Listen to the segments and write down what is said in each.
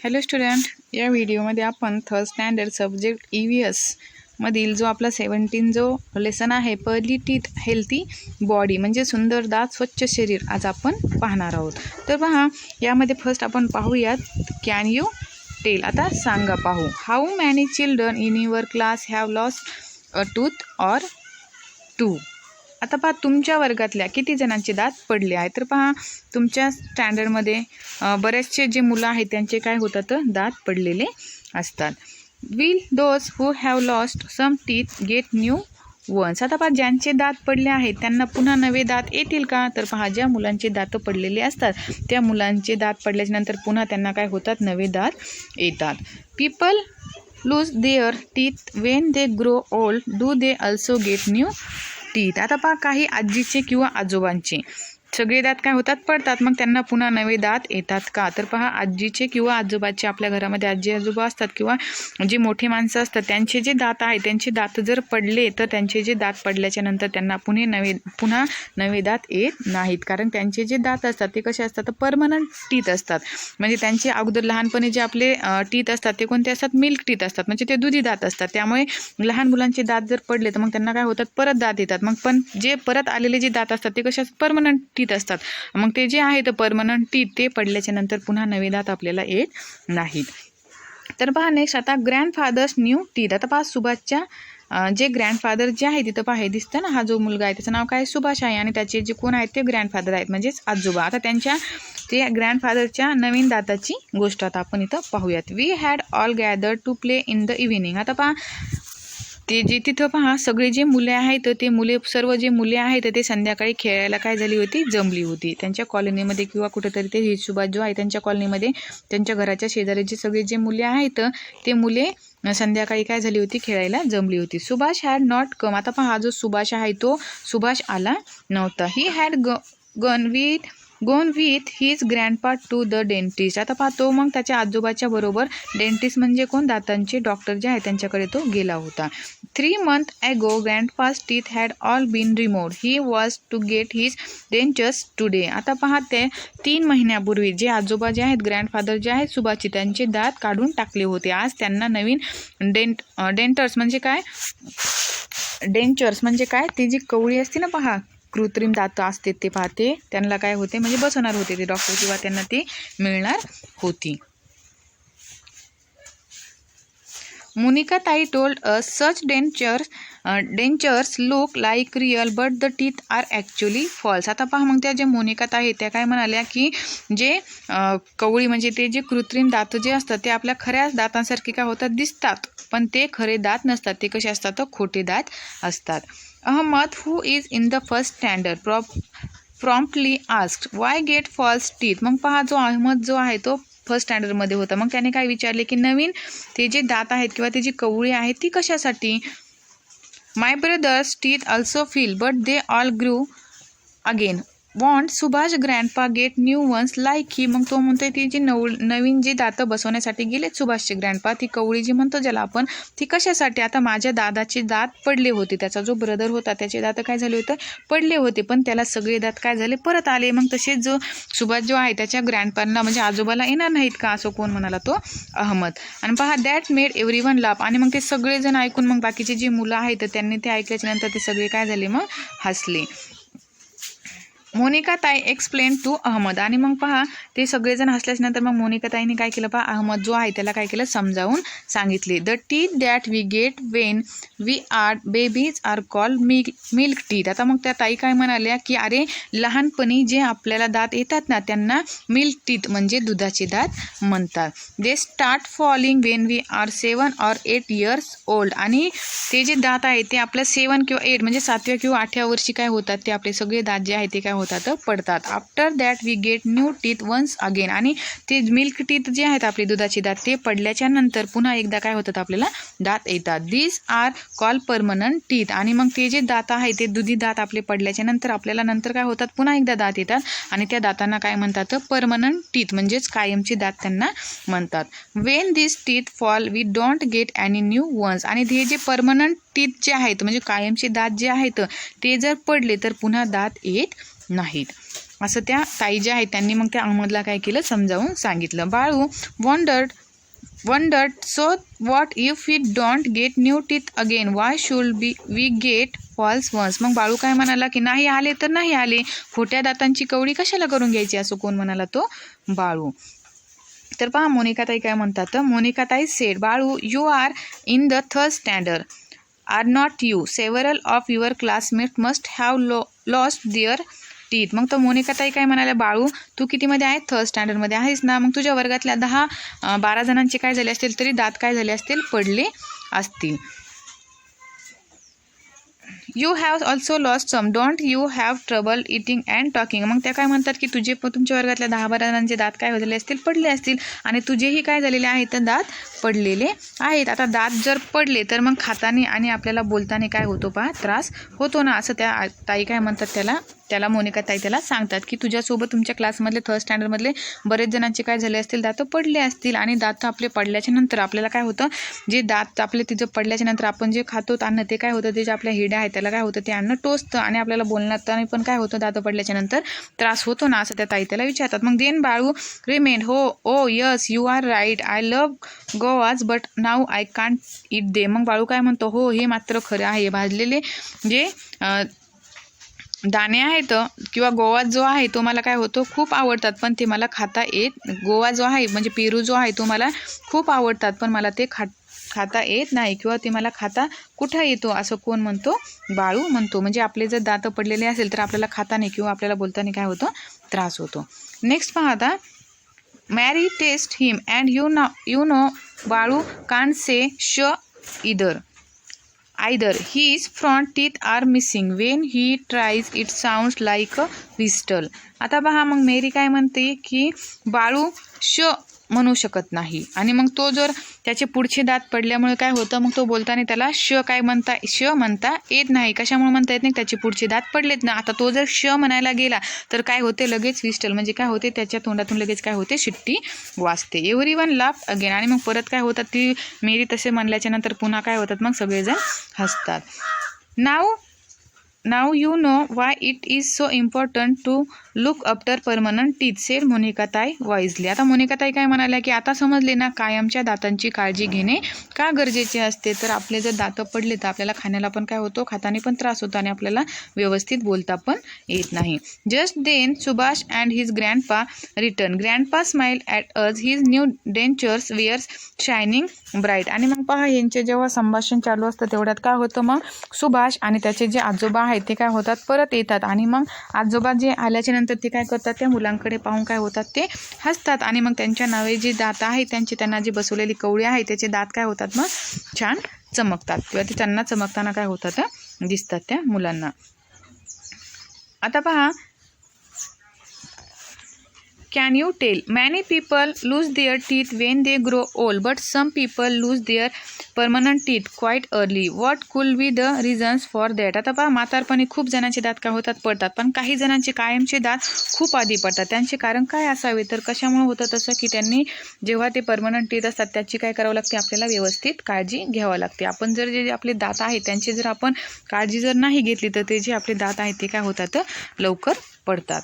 Hello student, या व्हिडिओमध्ये आपण थर्ड स्टँडर्ड सब्जेक्ट EVS मधील जो आपला 17 जो लेसन आहे पर्ली टीथ हेल्थी बॉडी म्हणजे सुंदर दात स्वच्छ शरीर आज आपण पाहणार आहोत. तर पहा, यामध्ये फर्स्ट आपण पाहूयात कॅन यू टेल. आता सांगा पाहू, how many children in your class have lost a tooth or two. आता पहा, तुमच्या वर्गातल्या किती जणांचे दात पडले आहेत. तर पहा, तुमच्या स्टँडर्डमध्ये बरेचसे जे मुलं आहेत त्यांचे काय होतात, दात पडलेले असतात. Will those who have lost some teeth get new ones. आता पहा, ज्यांचे दात पडले आहेत त्यांना पुन्हा नवे दात येतील का. तर पहा, ज्या मुलांचे दात पडलेले असतात त्या मुलांचे दात पडल्याच्यानंतर पुन्हा त्यांना काय होतात, नवे दात येतात. People lose their teeth when they grow old do they also get new teeth. आता पहा, काही आजीचे किंवा आजोबांचे सगळे दात काय होतात, पडतात, मग त्यांना पुन्हा नवे दात येतात का. तर पहा, आजीचे किंवा आजोबाचे, आपल्या घरामध्ये आजी आजोबा असतात किंवा जे मोठे माणसं असतात त्यांचे जे दात आहेत त्यांचे दात जर पडले तर त्यांचे जे दात पडल्याच्या नंतर त्यांना पुन्हा नवे दात येत नाहीत. कारण त्यांचे जे दात असतात ते कसे असतात, परमनंट टीथ असतात. म्हणजे त्यांचे अगोदर लहानपणी जे आपले टीथ असतात ते कोणते असतात, मिल्क टीथ असतात, म्हणजे ते दुधी दात असतात. त्यामुळे लहान मुलांचे दात जर पडले तर मग त्यांना काय होतात, परत दात येतात. मग पण जे परत आलेले जे दात असतात ते कशा परमनंट टीथ असतात. मग ते जे आहे तर परमनंट टीथ ते पडल्याच्या नंतर पुन्हा नवे दात आपल्याला येत नाहीत. तर पहा, नेक्स्ट आता ग्रँडफादर्स न्यू टीथ. आता पहा, सुभाषच्या जे ग्रँडफादर जे आहे तिथं पहा, हे दिसतं ना, हा जो मुलगा आहे त्याचं नाव काय, सुभाष आहे, आणि त्याचे जे कोण आहेत ते ग्रँडफादर आहेत म्हणजेच आजोबा. आता त्यांच्या ते ग्रँडफादरच्या नवीन दाताची गोष्ट आता आपण इथं पाहूयात. We had all gather to play in the evening. आता पहा, ते जे तिथं पहा सगळे जे मुले आहेत ते सर्व जे मुले आहेत ते संध्याकाळी खेळायला काय झाली होती, जमली होती. त्यांच्या कॉलनीमध्ये किंवा कुठेतरी ते सुभाष जो आहे त्यांच्या कॉलनीमध्ये त्यांच्या घराच्या शेजारी जे सगळे जे मुले आहेत ते मुले संध्याकाळी काय झाली होती, खेळायला जमली होती. Subhash had not come. आता पहा, हा जो सुभाष आहे तो सुभाष आला नव्हता. He had gone with his grandpa to the dentist. आता पहा, तो मग त्याच्या आजोबाच्या बरोबर डेंटिस्ट म्हणजे कोण, दातांचे डॉक्टर जे आहे त्यांच्याकडे तो गेला होता. 3 months ago grandpa's teeth had all been removed. He was to get his dentures today. आता पहा, ते 3 महिन्यापूर्वी जे आजोबा जे आहेत ग्रँडफादर जे आहेत सुभाषचे त्यांचे दात काढून टाकले होते. आज त्यांना नवीन डेंटर्स म्हणजे काय, डेंचर्स म्हणजे काय, ती जी कवळी असते ना पहा, कृत्रिम दात असते ते पाहते त्यांना काय होते, म्हणजे बसवणार होते ते डॉक्टर किंवा त्यांना ती मिळणार होती. Monika Tai told us such dentures look like real but the teeth are actually false. आता पहा, मग त्या जे मोनिका ताई त्या काय म्हणाल्या की जे कवळी म्हणजे ते जे कृत्रिम दात जे असतात ते आपल्या खऱ्या दातांसारखे काय होतात, दिसतात, पण ते खरे दात नसतात, ते कसे असतात, तर खोटे दात असतात. Ahmad who is in the first standard promptly asked why get false teeth. मग पहा, जो अहमद जो आहे तो फर्स्ट स्टँडर्डमध्ये होता. मग त्याने काय विचारले की नवीन ते जे दात आहेत किंवा ते जी कवळी आहे ती कशासाठी. My brother's teeth also fell but they all grew again. Won't Subhash grandpa get new ones like he. मग तो म्हणतोय ती जी नवीन जी दातं बसवण्यासाठी गेलेत सुभाषचे ग्रँडपा, ती कवळी जी म्हणतो ज्याला आपण, ती कशासाठी. आता माझ्या दादाचे दात पडले होते, त्याचा जो ब्रदर होता त्याचे दात काय झाले होते, पडले होते, पण त्याला सगळे दात काय झाले, परत आले. मग तसेच जो सुभाष जो आहे त्याच्या ग्रँडपांना म्हणजे आजोबाला येणार नाहीत का, असं कोण म्हणाला, तो अहमद. आणि पहा, दॅट मेड एव्हरीवन लाफ. आणि मग ते सगळेजण ऐकून मग बाकीचे जे मुलं आहेत त्यांनी ते ऐकल्याच्या नंतर ते सगळे काय झाले, मग हसले. मोनिका ताई एक्सप्लेन टू अहमद. आणि मग पहा, ते सगळेजण हसल्याच्या नंतर मग मोनिका ताईने काय केलं, पहा, अहमद जो आहे त्याला काय केलं, समजावून सांगितले. The teeth that we get when we are babies are called milk teeth. आता मग त्या ताई काय म्हणाल्या की अरे, लहानपणी जे आपल्याला दात येतात ना त्यांना मिल्क टीथ म्हणजे दुधाचे दात म्हणतात. They start falling when we are 7 or 8 years old. आणि ते जे दात आहे ते आपल्या 7 किंवा 8 म्हणजे 7व्या किंवा 8व्या वर्षी काय होतात, ते आपले सगळे दात जे आहे ते काय होतात, पडतात. After that we get new teeth once again. आणि ते मिल्क टीथ जे आहेत आपले दुधाचे दात ते पडल्याच्या नंतर पुन्हा एकदा काय होतात, आपल्याला दात येतात. These are call permanent teeth. आणि मग ते जे दात आहे ते दुधी दात आपले पडल्याच्या नंतर आपल्याला नंतर काय होतात, पुन्हा एकदा दात येतात, आणि त्या दातांना काय म्हणतात, परमनंट टीथ म्हणजेच कायमचे दात त्यांना म्हणतात. When this teeth fall we don't get any new ones. आणि हे जे परमनंट टीथ जे आहेत म्हणजे कायमचे दात जे आहेत ते जर पडले तर पुन्हा दात येत नाहीत. असं त्या ताई ज्या आहेत त्यांनी मग त्या अहमदला काय केलं, समजावून सांगितलं. Balu wondered, so what if we don't get new teeth again? Why should we get false ones? मग बाळू काय म्हणाला की नाही आले तर नाही आले, खोट्या दातांची कवडी कशाला करून घ्यायची, असं कोण म्हणाला, तो बाळू. तर पहा मोनिकाताई काय म्हणतात. मोनिकाताई said, Balu you are in the third standard, are not you? Several of your classmate must have lost their teeth. मग तो मोनिकाताई काय म्हणाल्या, बाळू तू कितीमध्ये आहे, थर्ड स्टँडर्डमध्ये आहेस ना, मग तुझ्या वर्गातल्या 10-12 जणांचे काय झाले असतील, तरी दात काय झाले असतील, पडले असतील. You have also lost some, don't you have trouble eating and talking. मग त्या काय म्हणतात की तुमच्या वर्गातल्या 10-12 जणांचे दात काय झाले असतील, पडले असतील, आणि तुझेही काय झालेले आहेत, दात पडलेले आहेत. आता दात जर पडले तर मग खाताना आणि आपल्याला बोलताना काय होतो पहा, त्रास होतो ना, असं त्या ताई काय म्हणतात, त्याला मोनिका ताई त्याला सांगतात की तुझ्यासोबत तुमच्या क्लासमधले थर्ड स्टँडर्डमधले बरेच जणांचे काय झाले असतील, दात पडले असतील. आणि दात आपले पडल्याच्या नंतर आपल्याला काय होतं, जे दात आपले तिचं पडल्याच्या नंतर आपण जे खातो अन्न, ते काय होतं, ते जे आपल्या हिड्या आहेत त्याला काय होतं, ते अन्न टोचतं आणि आपल्याला बोलण्यात पण काय होतं, दात पडल्याच्या नंतर त्रास होतो ना, असं त्या ताई त्याला विचारतात. मग then Balu remind, oh yes you are right, I love guavas but now I can't eat them. मग बाळू काय म्हणतो, हो हे मात्र खरं आहे, भाजलेले जे दाणे आहेत किंवा गोवा जो आहे तो मला काय होतो, खूप आवडतात, पण ते मला खाता येत, गोवा जो आहे म्हणजे पेरू जो आहे तो मला खूप आवडतात, पण मला ते खाता येत नाही, किंवा ते मला खाता कुठं येतो, असं कोण म्हणतो, बाळू म्हणतो. म्हणजे आपले जर दात पडलेले असेल तर आपल्याला खाताना किंवा आपल्याला बोलताना काय होतं, त्रास होतो. नेक्स्ट पहा आता, Mary test him and you know Balu can't say श either his front teeth are missing, when he tries it sounds like a whistle. आता पहा मग मेरी काय म्हणते की बाळू श म्हणू शकत नाही, आणि मग तो जर त्याचे पुढचे दात पडल्यामुळे काय होतं, मग तो बोलताना त्याला श म्हणता येत नाही. कशामुळे म्हणता येत नाही, त्याचे पुढचे दात पडलेत ना. आता तो जर श म्हणायला गेला तर काय होते, लगेच विस्टल म्हणजे काय होते, त्याच्या तोंडातून लगेच काय होते, शिट्टी वाजते. एव्हरीवन लाफ अगेन, आणि मग परत काय होतात, ती मेरी तसे म्हणल्याच्या नंतर पुन्हा काय होतात, मग सगळेजण हसतात. Now you know why it is so important to look after permanent teeth, said मोनिकाताई वाईजली. आता मोनिकाताई काय म्हणाल्या की आता समजले ना, कायमच्या दातांची काळजी घेणे का गरजेचे असते. तर आपले जर दात पडले तर आपल्याला खाण्याला पण काय होतो, खाताना पण त्रास होतो, आणि आपल्याला व्यवस्थित बोलता पण येत नाही. Just then Subhash and his grandpa return, grandpa smile at us, his new dentures wears shining bright. आणि मग पहा यांचे जेव्हा संभाषण चालू असतं तेवढ्यात काय होतं, मग सुभाष आणि त्याचे जे आजोबा आहेत ते काय होतात, परत येतात, आणि मग आजोबा जे आल्याच्या नंतर ते काय करतात, त्या मुलांकडे पाहून काय होतात, ते हसतात, आणि मग त्यांच्या नवे जे दात आहेत त्यांना जी बसवलेली कवळी आहे त्याचे दात काय होतात, मग छान चमकतात, किंवा ते त्यांना चमकताना काय होतात, दिसतात त्या मुलांना. आता पहा, Can you tell? Many people lose their teeth when they grow old, but some people lose their permanent teeth quite early. What could be the reasons for that? आता पहा, म्हातारपणी खूप जणांचे दात काय होतात, पडतात, पण काही जणांचे कायमचे दात खूप आधी पडतात. त्यांचे कारण काय असावे, तर कशामुळे होतं तसं की त्यांनी जेव्हा ते परमनंट टीथ असतात त्याची काय करावं लागते, आपल्याला व्यवस्थित काळजी घ्यावं लागते. आपण जर जे आपले दात आहेत त्यांची जर आपण काळजी जर नाही घेतली तर ते जे आपले दात आहेत ते काय होतात, लवकर पडतात.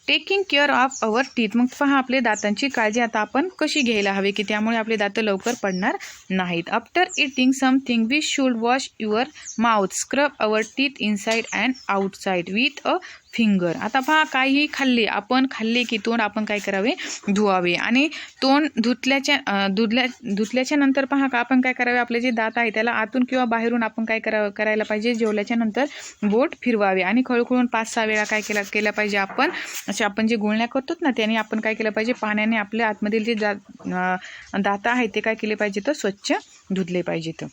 Taking care of our teeth, मग पहा आपले दातांची काळजी आता आपण कशी घ्यायला हवी की त्यामुळे आपले दात लवकर पडणार नाहीत. After eating something we should wash your mouth, scrub our teeth inside and outside with a finger. आता पहा, काही खाल्ले की तोंड आपण काय करावे, धुवावे, आणि तोंड धुतल्याच्या नंतर पहा का आपण काय करावे, आपले जे दात आहे त्याला आतून किंवा बाहेरून आपण काय करायला पाहिजे, जेवल्याच्या नंतर बोट फिरवावे, आणि खळखळून 5-6 वेळा काय केल्या पाहिजे आपण, असे आपण जे गुळण्या करतो ना त्याने आपण काय केलं पाहिजे, पाण्याने आपल्या आतमधील जे दात आहेत ते काय केले पाहिजे, तर स्वच्छ धुतले पाहिजेत.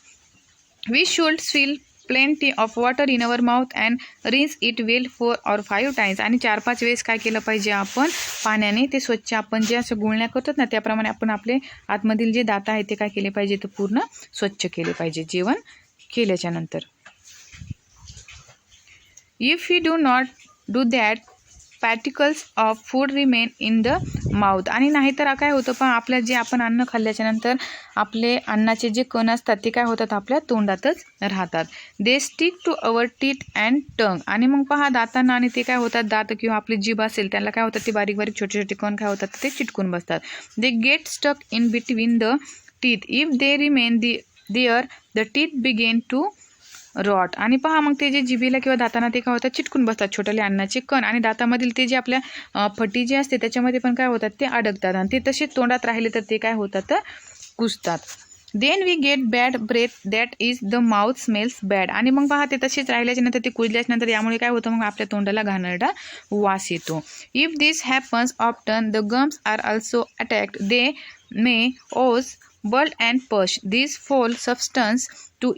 We should swill plenty of water in our mouth and rinse it well 4 or 5 times. आणि 4-5 वेळेस काय केलं पाहिजे, आपण पाण्याने ते स्वच्छ, आपण जे असं गुळण्या करतात ना त्याप्रमाणे आपण आपले आतमधील जे दात आहेत ते काय केले पाहिजे, तर पूर्ण स्वच्छ केले पाहिजे जेवण केल्याच्या नंतर. If you do not do that particles of food remain in the mouth. आणि नाहीतर काय होतं पहा, आपल्या जे आपण अन्न खाल्ल्याच्या नंतर आपले अन्नाचे जे कण असतात ते काय होतात आपल्या तोंडातच राहतात. They stick to our teeth and tongue. आणि मग पहा दातांना आणि ते काय होतात, दात किंवा आपली जीभ असेल त्याला काय होतात, ते बारीक बारीक छोटे छोटे कण काय होतात ते चिटकून बसतात. They get stuck in between the teeth. If they remain there the teeth begin to rot. आणि पहा मग ते जे जिभेला किंवा दातांना ते काय होतात चिटकून बसतात छोटेले अन्नाचे कण, आणि दातामधील ते जे आपल्या फटी जे असते त्याच्यामध्ये पण काय होतात ते अडकतात, आणि ते तसेच तोंडात राहिले तर ते काय होतात तर कुजतात. Then we get bad breath that is the mouth smells bad. आणि मग पहा ते तसेच राहिल्याच्या नंतर ते कुजल्याच्या नंतर यामुळे काय होतं मग आपल्या तोंडाला घाणेरडा वास येतो. If this happens often the gums are also attacked. They may ooze blood and pus this foul substance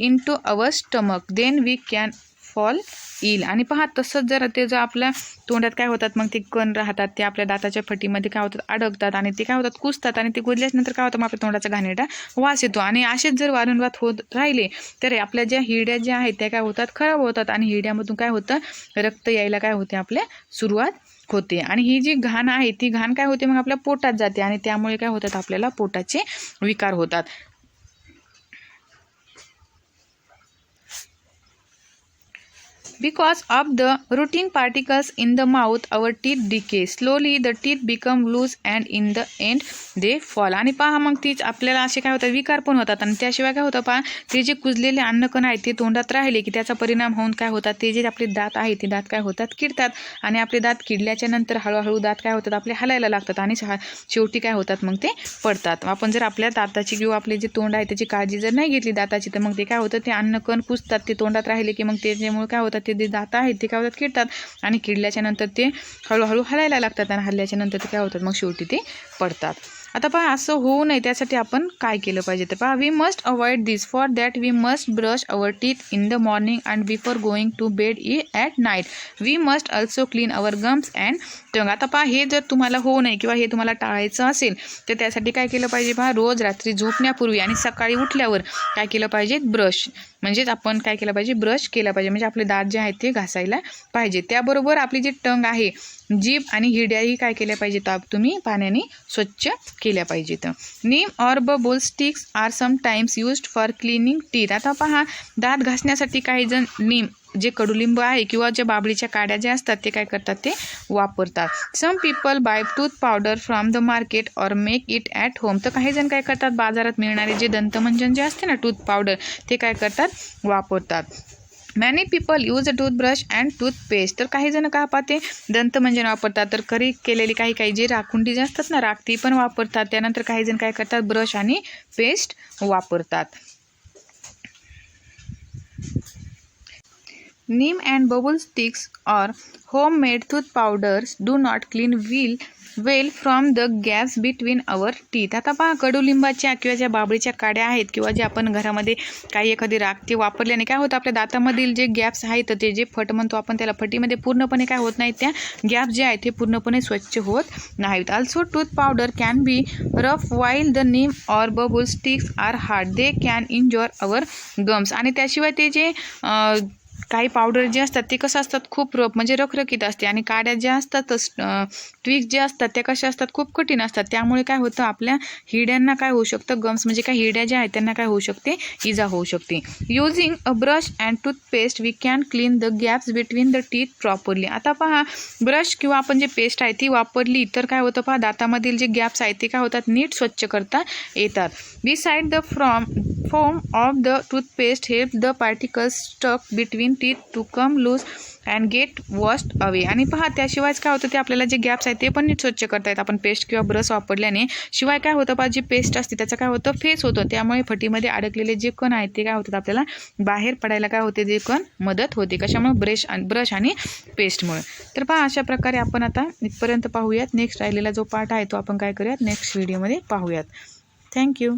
into our stomach. Then we can fall ill. आणि पहा तसंच जर आपल्या तोंडात काय होतात मग ते कण राहतात ते आपल्या दाताच्या फटीमध्ये काय होतात अडकतात, आणि ते काय होतात कुजतात, आणि ते कुजल्यानंतर काय होतं मग आपल्या तोंडाचा घाणेरडा वास येतो. आणि असेच जर वारंवार होत राहिले तर आपल्या ज्या हिरड्या ज्या आहेत त्या काय होतात खराब होतात, आणि हिरड्यामधून काय होतं रक्त यायला काय होते आपल्या सुरुवात होते. आणि ही जी घाण आहे ती घाण काय होते मग आपल्या पोटात जाते, आणि त्यामुळे काय होतात आपल्याला पोटाचे विकार होतात. Because of the routine particles in the mouth, our teeth decay. Slowly the teeth become loose and in the end they fall. आणि पहा मग तीच आपल्याला असे काय होतात विकार पण होतात, आणि त्याशिवाय काय होतं पहा ते जे कुजलेले अन्नकण आहेत ते तोंडात राहिले की त्याचा परिणाम होऊन काय होतात ते जे आपले दात आहेत ते दात काय होतात किडतात, आणि आपले दात किडल्याच्या नंतर हळूहळू दात काय होतात आपले हलायला लागतात, आणि शेवटी काय होतात मग ते पडतात. आपण जर आपल्या दाताची किंवा आपले जे तोंड आहे त्याची काळजी जर नाही घेतली दाताची तर मग ते काय होतं ते अन्नकण कुजतात, ते तोंडात राहिले की मग त्याच्यामुळे काय होतात ते जे दात आहेत ते काय होतात किडतात, आणि किडल्याच्या नंतर ते हळूहळू हलायला लागतात, आणि हल्ल्याच्या नंतर ते काय होतात मग शेवटी ते पडतात. आता पहा असं होऊ नये त्यासाठी आपण काय केलं पाहिजे तर पहा, we must avoid this. For that we must brush our teeth in the morning and before going to bed at night. We must also clean our gums and tongue. आता पहा हे जर तुम्हाला होऊ नये किंवा हे तुम्हाला टाळायचं असेल तर त्यासाठी काय केलं पाहिजे पहा, रोज रात्री झोपण्यापूर्वी आणि सकाळी उठल्यावर काय केलं पाहिजे ब्रश, म्हणजेच आपण काय केलं पाहिजे ब्रश केला पाहिजे, म्हणजे आपले दात जे आहेत ते घासायला पाहिजे. त्याबरोबर आपली जी टंग आहे जीभ आणि हिरड्याही काय केल्या पाहिजेत तुम्ही पाण्याने स्वच्छ केल्या पाहिजेत. Neem or babul sticks are sometimes used for cleaning teeth. आता पहा दात घासण्यासाठी काही जण नीम जे कडुलिंब आहे किंवा ज्या बाबळीच्या काड्या ज्या असतात ते काय करतात ते वापरतात. Some people buy tooth powder from the market or make it at home. तर काही जण काय करतात बाजारात मिळणारे जे दंतमंजन जे असते ना टूथ पावडर ते काय करतात वापरतात. Many people use a toothbrush and toothpaste. तर काही जण काय पाहते दंतमंजन वापरतात, तर करी केलेली काही जे राखुंडी जे असतात ना राख ती पण वापरतात. त्यानंतर काही जण काय करतात ब्रश आणि पेस्ट वापरतात. Neem and bubble sticks or homemade tooth powders do not clean well from the gaps between our teeth. आता पहा कडुलिंबाच्या किंवा ज्या बाबळीच्या काड्या आहेत किंवा जे आपण घरामध्ये काही एखादी राख ते वापरल्याने काय होतं आपल्या दातामधील जे गॅप्स आहेत ते जे फट म्हणतो आपण त्याला फटीमध्ये पूर्णपणे काय होत नाहीत, त्या गॅप जे आहेत ते पूर्णपणे स्वच्छ होत नाहीत. Also tooth powder can be rough while the neem or babul sticks are hard. They can injure our gums. आणि त्याशिवाय ते जे काही पावडर जे असतात ते कसं असतात खूप रफ म्हणजे रखरखीत असते, आणि काड्या ज्या असतात ट्विक्स जे असतात त्या कशा असतात खूप कठीण असतात. त्यामुळे काय होतं आपल्या हिरड्यांना काय होऊ शकतं गम्स म्हणजे काय हिरड्या ज्या आहेत त्यांना काय होऊ शकते इजा होऊ शकते. Using a brush and toothpaste we can clean the gaps between the teeth properly. आता पहा ब्रश किंवा आपण जे पेस्ट आहे ती वापरली तर काय होतं पहा दातामधील जे गॅप्स आहेत ते काय होतात नीट स्वच्छ करता येतात. Beside the foam of the toothpaste helps the particles stuck between teeth to come loose and get washed away. आणि पहा त्याशिवायच काय होतं ते आपल्याला जे गॅप्स आहेत ते पण नीट स्वच्छ करता येतात आपण पेस्ट किंवा ब्रश वापरल्याने. शिवाय काय होतं पहा जी पेस्ट असते त्याचं काय होतं फेस होतं, त्यामुळे फटीमध्ये अडकलेले जे कण आहेत ते काय होतात आपल्याला बाहेर पडायला काय होते जे कण मदत होते. कशामुळे ब्रश आणि पेस्टमुळे. तर पहा अशा प्रकारे आपण आता इथपर्यंत पाहूयात. नेक्स्ट राहिलेला जो पार्ट आहे तो आपण काय करूयात नेक्स्ट व्हिडिओमध्ये पाहूयात. थँक्यू.